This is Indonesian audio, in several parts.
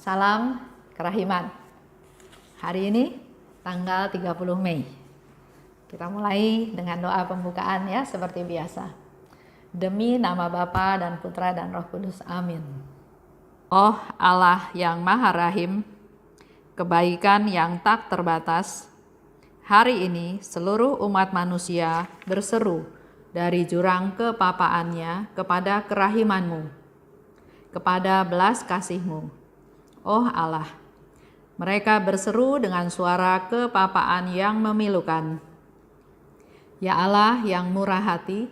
Salam kerahiman. Hari ini tanggal 30 Mei. Kita mulai dengan doa pembukaan ya seperti biasa. Demi nama Bapa dan Putra dan Roh Kudus. Amin. Oh Allah yang Maha Rahim, kebaikan yang tak terbatas, hari ini seluruh umat manusia berseru dari jurang kepapaannya kepada kerahiman-Mu, kepada belas kasih-Mu. Oh Allah, mereka berseru dengan suara kepapaan yang memilukan. Ya Allah yang murah hati,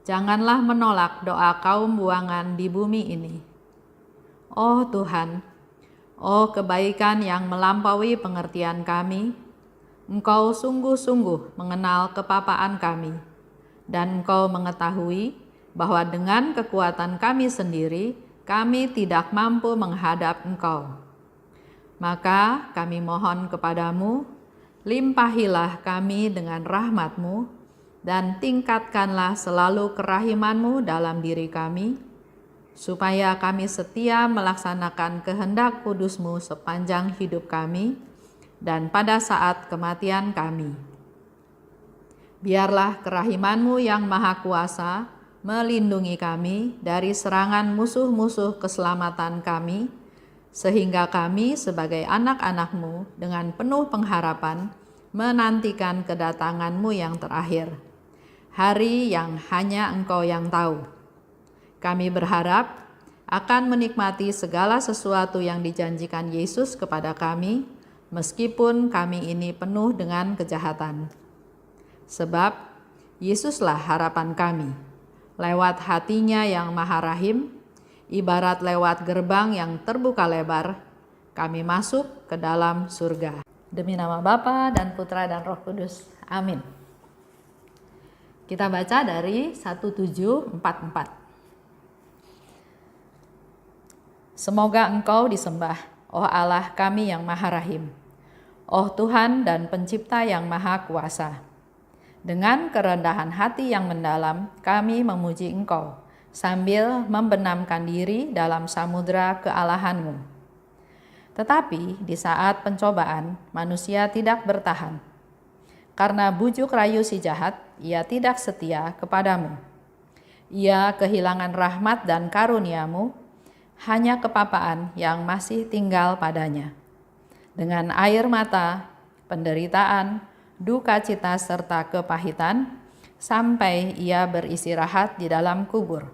janganlah menolak doa kaum buangan di bumi ini. Oh Tuhan, oh kebaikan yang melampaui pengertian kami, Engkau sungguh-sungguh mengenal kepapaan kami, dan Engkau mengetahui bahwa dengan kekuatan kami sendiri, kami tidak mampu menghadap Engkau. Maka kami mohon kepadamu, limpahilah kami dengan rahmat-Mu, dan tingkatkanlah selalu kerahiman-Mu dalam diri kami, supaya kami setia melaksanakan kehendak kudus-Mu sepanjang hidup kami, dan pada saat kematian kami. Biarlah kerahiman-Mu yang maha kuasa melindungi kami dari serangan musuh-musuh keselamatan kami, sehingga kami sebagai anak-anak-Mu dengan penuh pengharapan menantikan kedatangan-Mu yang terakhir, hari yang hanya Engkau yang tahu. Kami berharap akan menikmati segala sesuatu yang dijanjikan Yesus kepada kami, meskipun kami ini penuh dengan kejahatan. Sebab Yesuslah harapan kami. Lewat hatinya yang maha rahim, ibarat lewat gerbang yang terbuka lebar, kami masuk ke dalam surga. Demi nama Bapa dan Putra dan Roh Kudus. Amin. Kita baca dari 1744. Semoga Engkau disembah, oh Allah kami yang maha rahim, oh Tuhan dan pencipta yang maha kuasa. Dengan kerendahan hati yang mendalam, kami memuji Engkau, sambil membenamkan diri dalam samudera kealahan-Mu. Tetapi di saat pencobaan, manusia tidak bertahan. Karena bujuk rayu si jahat, ia tidak setia kepadamu. Ia kehilangan rahmat dan karunia-Mu, hanya kepapaan yang masih tinggal padanya. Dengan air mata, penderitaan, duka cita serta kepahitan, sampai ia beristirahat di dalam kubur.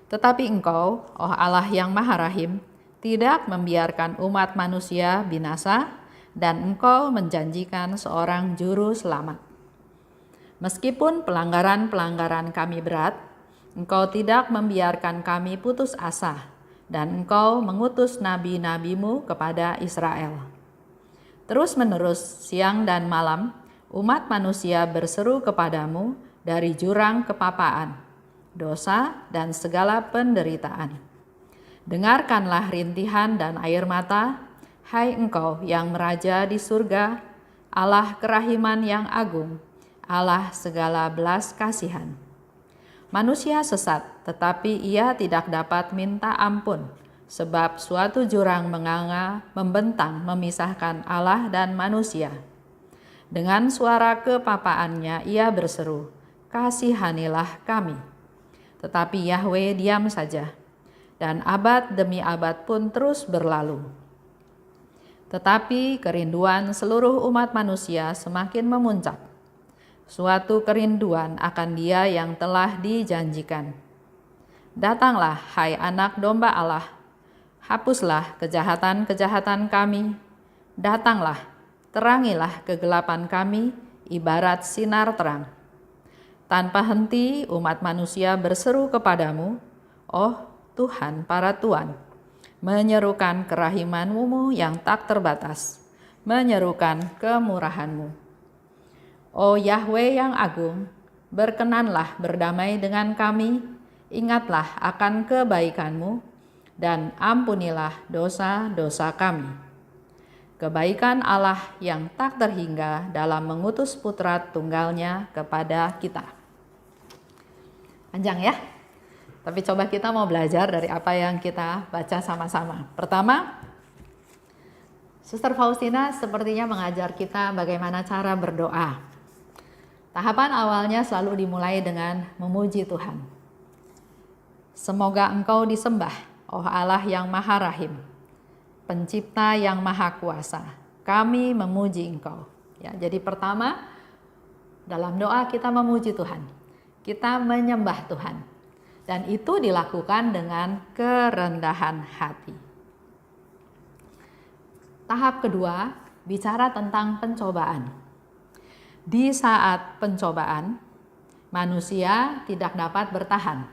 Tetapi Engkau, oh Allah yang maha rahim, tidak membiarkan umat manusia binasa, dan Engkau menjanjikan seorang juru selamat. Meskipun pelanggaran-pelanggaran kami berat, Engkau tidak membiarkan kami putus asa, dan Engkau mengutus nabi-nabi-Mu kepada Israel. Terus-menerus siang dan malam, umat manusia berseru kepadamu dari jurang kepapaan, dosa, dan segala penderitaan. Dengarkanlah rintihan dan air mata, hai Engkau yang meraja di surga, Allah kerahiman yang agung, Allah segala belas kasihan. Manusia sesat, tetapi ia tidak dapat minta ampun, sebab suatu jurang menganga, membentang, memisahkan Allah dan manusia. Dengan suara kepapaannya ia berseru, kasihanilah kami. Tetapi Yahweh diam saja, dan abad demi abad pun terus berlalu. Tetapi kerinduan seluruh umat manusia semakin memuncak. Suatu kerinduan akan Dia yang telah dijanjikan. Datanglah, hai anak domba Allah, hapuslah kejahatan-kejahatan kami. Datanglah, terangilah kegelapan kami, ibarat sinar terang. Tanpa henti umat manusia berseru kepadamu, oh Tuhan para Tuan, menyerukan kerahiman-Mu yang tak terbatas, menyerukan kemurahan-Mu. Oh Yahweh yang agung, berkenanlah berdamai dengan kami, ingatlah akan kebaikan-Mu, dan ampunilah dosa-dosa kami. Kebaikan Allah yang tak terhingga dalam mengutus putra tunggalnya kepada kita. Panjang ya. Tapi coba kita mau belajar dari apa yang kita baca sama-sama. Pertama, Suster Faustina sepertinya mengajar kita bagaimana cara berdoa. Tahapan awalnya selalu dimulai dengan memuji Tuhan. Semoga Engkau disembah, oh Allah yang Maha Rahim, Pencipta yang Maha Kuasa. Kami memuji Engkau. Ya, jadi pertama, dalam doa kita memuji Tuhan. Kita menyembah Tuhan. Dan itu dilakukan dengan kerendahan hati. Tahap kedua, bicara tentang pencobaan. Di saat pencobaan, manusia tidak dapat bertahan.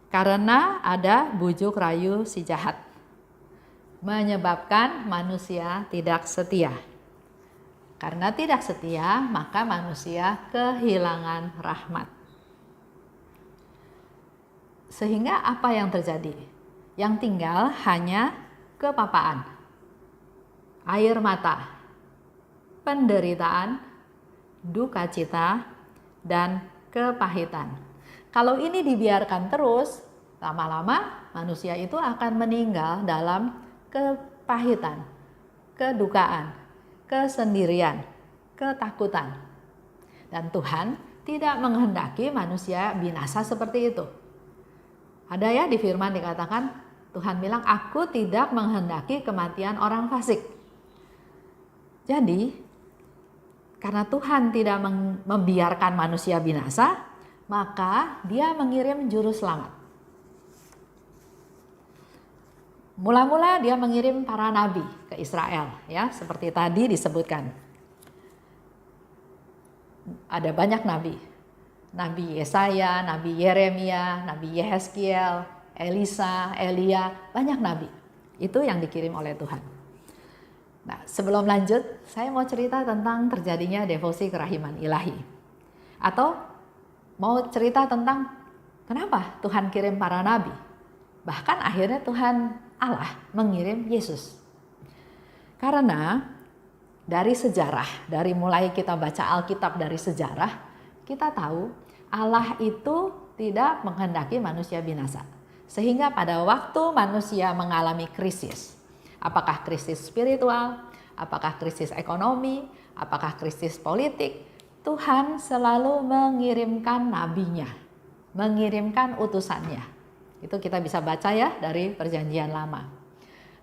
Karena ada bujuk rayu si jahat. Menyebabkan manusia tidak setia. Karena tidak setia, maka manusia kehilangan rahmat. Sehingga apa yang terjadi? Yang tinggal hanya kepapaan, air mata, penderitaan, duka cita, dan kepahitan. Kalau ini dibiarkan terus, lama-lama manusia itu akan meninggal dalam kepahitan, kedukaan, kesendirian, ketakutan. Dan Tuhan tidak menghendaki manusia binasa seperti itu. Ada ya di firman dikatakan, Tuhan bilang, aku tidak menghendaki kematian orang fasik. Jadi, karena Tuhan tidak membiarkan manusia binasa, maka Dia mengirim juru selamat. Mula-mula Dia mengirim para nabi ke Israel, ya, seperti tadi disebutkan. Ada banyak nabi. Nabi Yesaya, Nabi Yeremia, Nabi Yehezkiel, Elisa, Elia, banyak nabi. Itu yang dikirim oleh Tuhan. Nah, sebelum lanjut, saya mau cerita tentang terjadinya devosi kerahiman ilahi. Atau mau cerita tentang kenapa Tuhan kirim para nabi. Bahkan akhirnya Tuhan Allah mengirim Yesus. Karena dari sejarah, dari mulai kita baca Alkitab dari sejarah, kita tahu Allah itu tidak menghendaki manusia binasa. Sehingga pada waktu manusia mengalami krisis, apakah krisis spiritual, apakah krisis ekonomi, apakah krisis politik, Tuhan selalu mengirimkan nabinya, mengirimkan utusannya. Itu kita bisa baca ya dari Perjanjian Lama.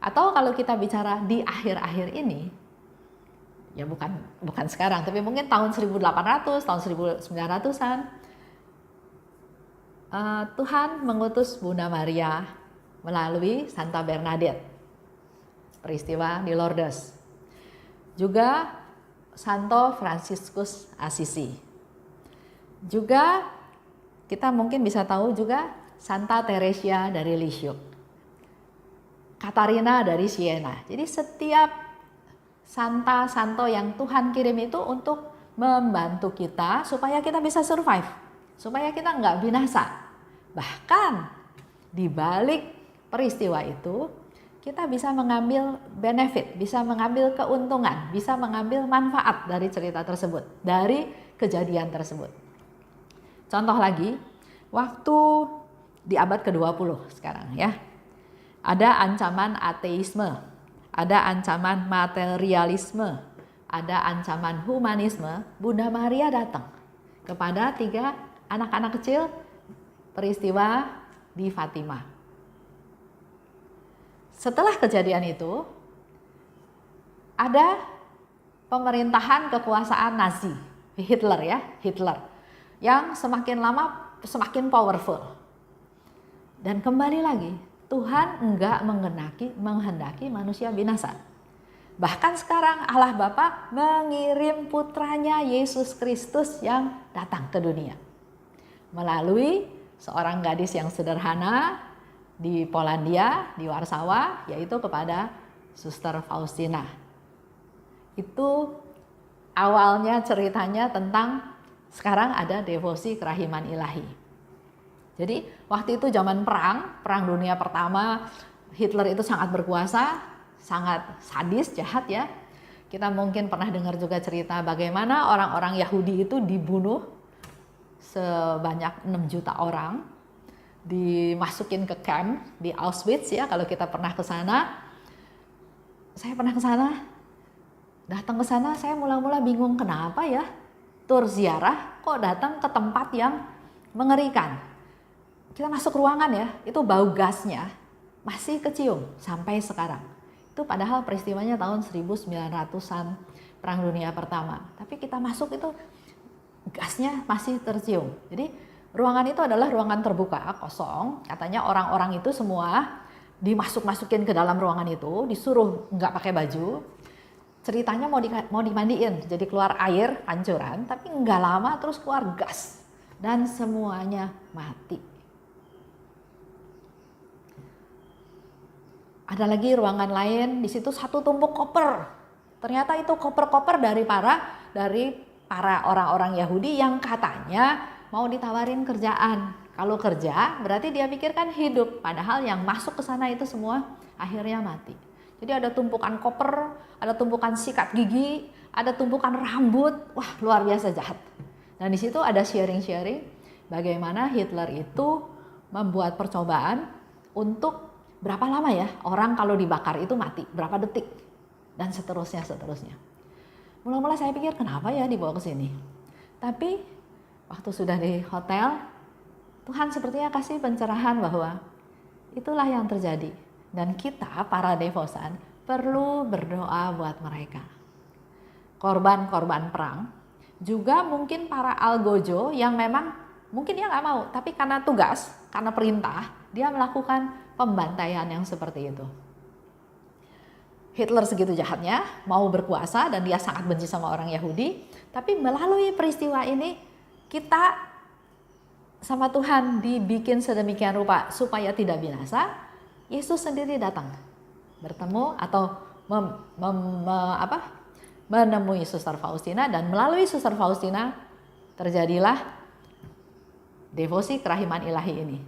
Atau kalau kita bicara di akhir-akhir ini, ya bukan sekarang, tapi mungkin tahun 1800, tahun 1900-an, Tuhan mengutus Bunda Maria melalui Santa Bernadette, peristiwa di Lourdes. Juga Santo Fransiskus Assisi. Juga kita mungkin bisa tahu juga Santa Teresia dari Lisieux, Katarina dari Siena. Jadi setiap santo yang Tuhan kirim itu untuk membantu kita supaya kita bisa survive, supaya kita nggak binasa. Bahkan di balik peristiwa itu kita bisa mengambil benefit, bisa mengambil keuntungan, bisa mengambil manfaat dari cerita tersebut, dari kejadian tersebut. Contoh lagi, waktu di abad ke-20 sekarang ya, ada ancaman ateisme, ada ancaman materialisme, ada ancaman humanisme. Bunda Maria datang kepada 3 anak-anak kecil, peristiwa di Fatima. Setelah kejadian itu, ada pemerintahan kekuasaan Nazi, Hitler, yang semakin lama semakin powerful. Dan kembali lagi, Tuhan enggak menghendaki manusia binasa. Bahkan sekarang Allah Bapa mengirim putranya Yesus Kristus yang datang ke dunia melalui seorang gadis yang sederhana di Polandia, di Warsawa, yaitu kepada Suster Faustina. Itu awalnya ceritanya tentang sekarang ada devosi kerahiman ilahi. Jadi waktu itu zaman perang dunia pertama, Hitler itu sangat berkuasa, sangat sadis, jahat ya. Kita mungkin pernah dengar juga cerita bagaimana orang-orang Yahudi itu dibunuh sebanyak 6 juta orang. dimasukin ke camp di Auschwitz ya, kalau kita pernah ke sana. Saya pernah ke sana, datang ke sana saya mula-mula bingung kenapa ya tur ziarah kok datang ke tempat yang mengerikan. Kita masuk ruangan ya, itu bau gasnya masih kecium sampai sekarang. Itu padahal peristiwanya tahun 1900-an, Perang Dunia Pertama. Tapi kita masuk itu gasnya masih tercium. Jadi ruangan itu adalah ruangan terbuka, kosong. Katanya orang-orang itu semua dimasuk-masukin ke dalam ruangan itu, disuruh nggak pakai baju. Ceritanya mau dimandiin, jadi keluar air pancuran, tapi nggak lama terus keluar gas dan semuanya mati. Ada lagi ruangan lain, di situ satu tumpuk koper. Ternyata itu koper-koper dari para orang-orang Yahudi yang katanya mau ditawarin kerjaan. Kalau kerja berarti dia pikirkan hidup, padahal yang masuk ke sana itu semua akhirnya mati. Jadi ada tumpukan koper, ada tumpukan sikat gigi, ada tumpukan rambut. Wah, luar biasa jahat. Dan di situ ada sharing-sharing bagaimana Hitler itu membuat percobaan untuk berapa lama ya orang kalau dibakar itu mati, berapa detik, dan seterusnya. Mula-mula saya pikir kenapa ya dibawa ke sini. Tapi waktu sudah di hotel, Tuhan sepertinya kasih pencerahan bahwa itulah yang terjadi. Dan kita para devosan perlu berdoa buat mereka. Korban-korban perang, juga mungkin para algojo yang memang mungkin dia nggak mau, tapi karena tugas, karena perintah, dia melakukan pembantaian yang seperti itu. Hitler segitu jahatnya, mau berkuasa dan dia sangat benci sama orang Yahudi, tapi melalui peristiwa ini kita sama Tuhan dibikin sedemikian rupa supaya tidak binasa. Yesus sendiri datang bertemu atau menemui Suster Faustina, dan melalui Suster Faustina terjadilah devosi kerahiman ilahi ini.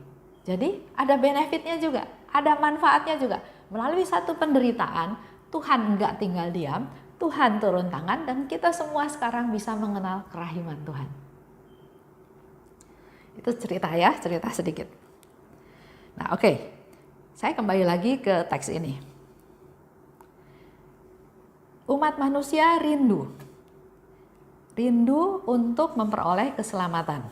Jadi ada benefitnya juga, ada manfaatnya juga. Melalui satu penderitaan, Tuhan enggak tinggal diam, Tuhan turun tangan, dan kita semua sekarang bisa mengenal kerahiman Tuhan. Itu cerita ya, cerita sedikit. Nah oke. Saya kembali lagi ke teks ini. Umat manusia rindu untuk memperoleh keselamatan.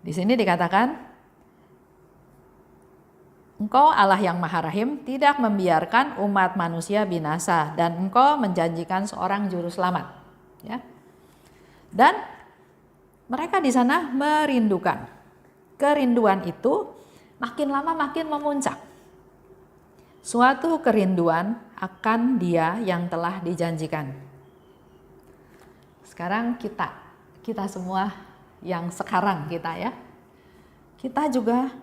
Di sini dikatakan, Engkau Allah yang Maha Rahim tidak membiarkan umat manusia binasa, dan Engkau menjanjikan seorang juru selamat. Ya. Dan mereka di sana merindukan. Kerinduan itu makin lama makin memuncak. Suatu kerinduan akan Dia yang telah dijanjikan. Sekarang kita semua yang sekarang kita ya, kita juga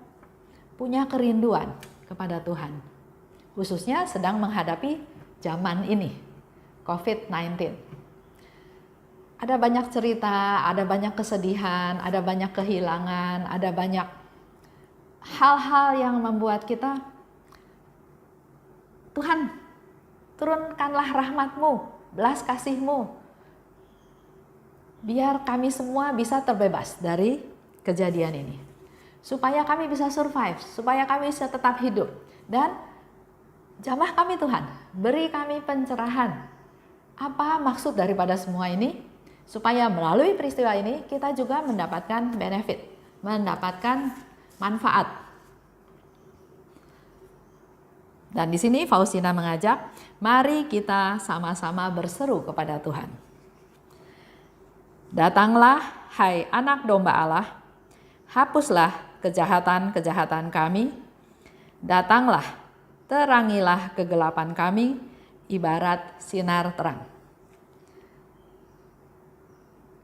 punya kerinduan kepada Tuhan. Khususnya sedang menghadapi zaman ini, COVID-19. Ada banyak cerita, ada banyak kesedihan, ada banyak kehilangan, ada banyak hal-hal yang membuat kita, Tuhan, turunkanlah rahmat-Mu, belas kasih-Mu, biar kami semua bisa terbebas dari kejadian ini. Supaya kami bisa survive, supaya kami bisa tetap hidup. Dan jamah kami Tuhan, beri kami pencerahan. Apa maksud daripada semua ini? Supaya melalui peristiwa ini kita juga mendapatkan benefit, mendapatkan manfaat. Dan di sini Faustina mengajak, mari kita sama-sama berseru kepada Tuhan. Datanglah, hai anak domba Allah, hapuslah kejahatan-kejahatan kami. Datanglah, terangilah kegelapan kami, ibarat sinar terang.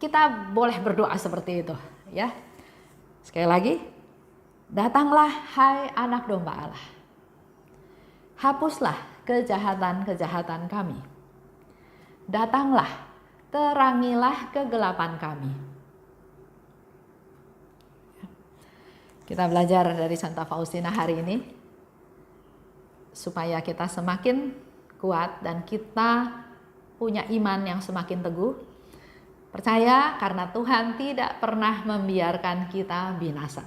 Kita boleh berdoa seperti itu, ya. Sekali lagi, datanglah, hai anak domba Allah, hapuslah kejahatan-kejahatan kami. Datanglah, terangilah kegelapan kami. Kita belajar dari Santa Faustina hari ini supaya kita semakin kuat dan kita punya iman yang semakin teguh. Percaya karena Tuhan tidak pernah membiarkan kita binasa.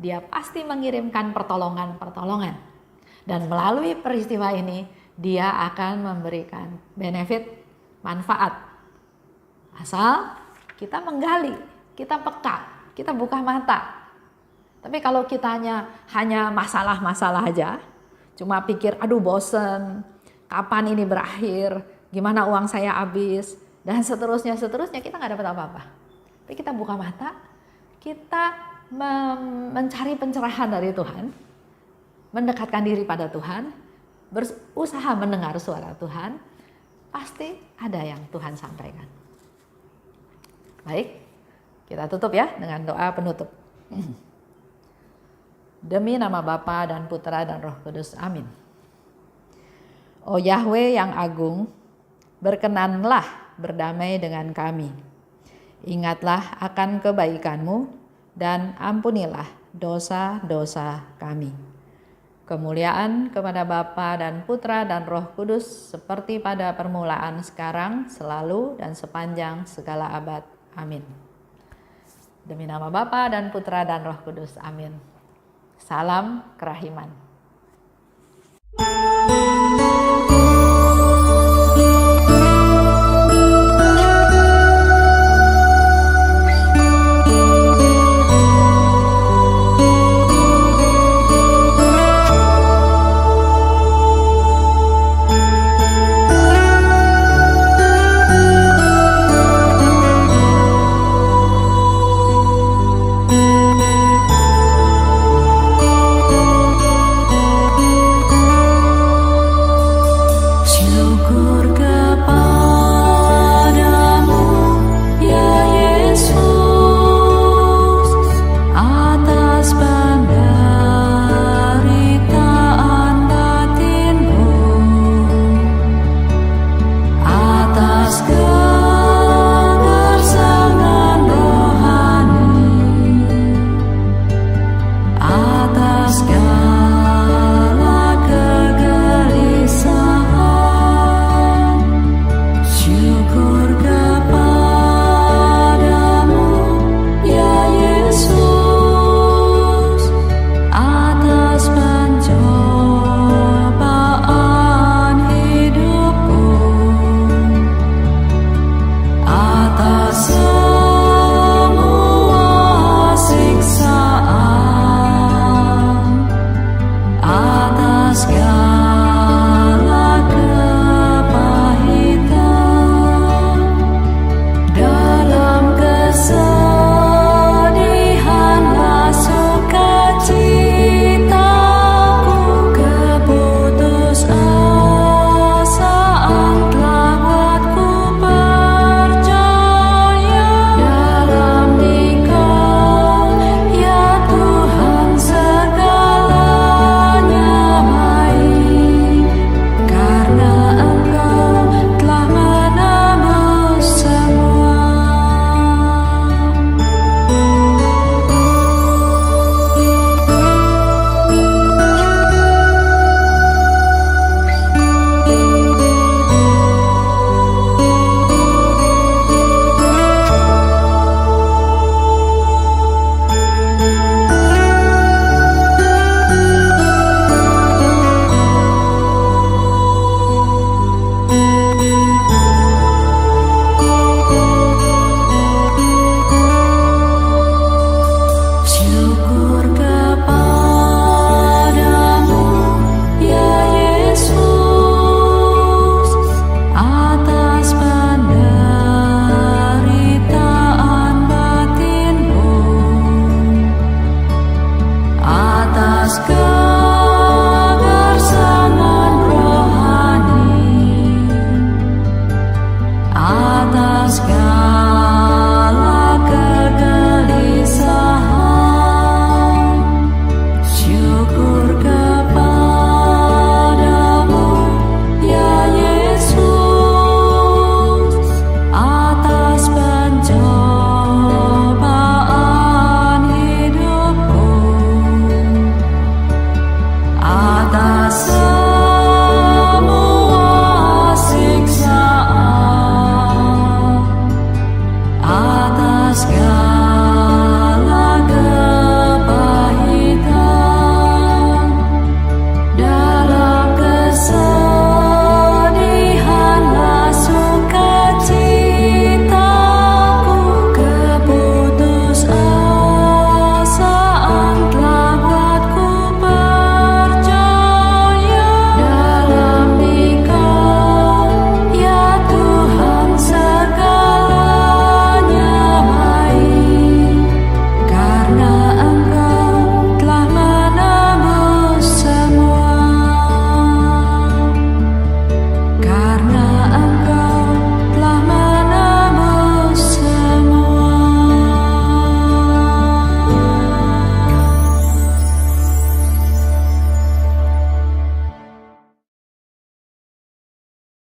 Dia pasti mengirimkan pertolongan-pertolongan. Dan melalui peristiwa ini, dia akan memberikan benefit, manfaat. Asal kita menggali, kita peka, kita buka mata. Tapi kalau kita hanya masalah-masalah aja, cuma pikir, aduh bosen, kapan ini berakhir, gimana uang saya habis, dan seterusnya, kita nggak dapat apa-apa. Tapi kita buka mata, kita mencari pencerahan dari Tuhan, mendekatkan diri pada Tuhan, berusaha mendengar suara Tuhan, pasti ada yang Tuhan sampaikan. Baik, kita tutup ya dengan doa penutup. Demi nama Bapa dan Putra dan Roh Kudus, amin. Oh Yahweh yang agung, berkenanlah berdamai dengan kami. Ingatlah akan kebaikan-Mu dan ampunilah dosa-dosa kami. Kemuliaan kepada Bapa dan Putra dan Roh Kudus seperti pada permulaan, sekarang, selalu, dan sepanjang segala abad. Amin. Demi nama Bapa dan Putra dan Roh Kudus, amin. Salam kerahiman.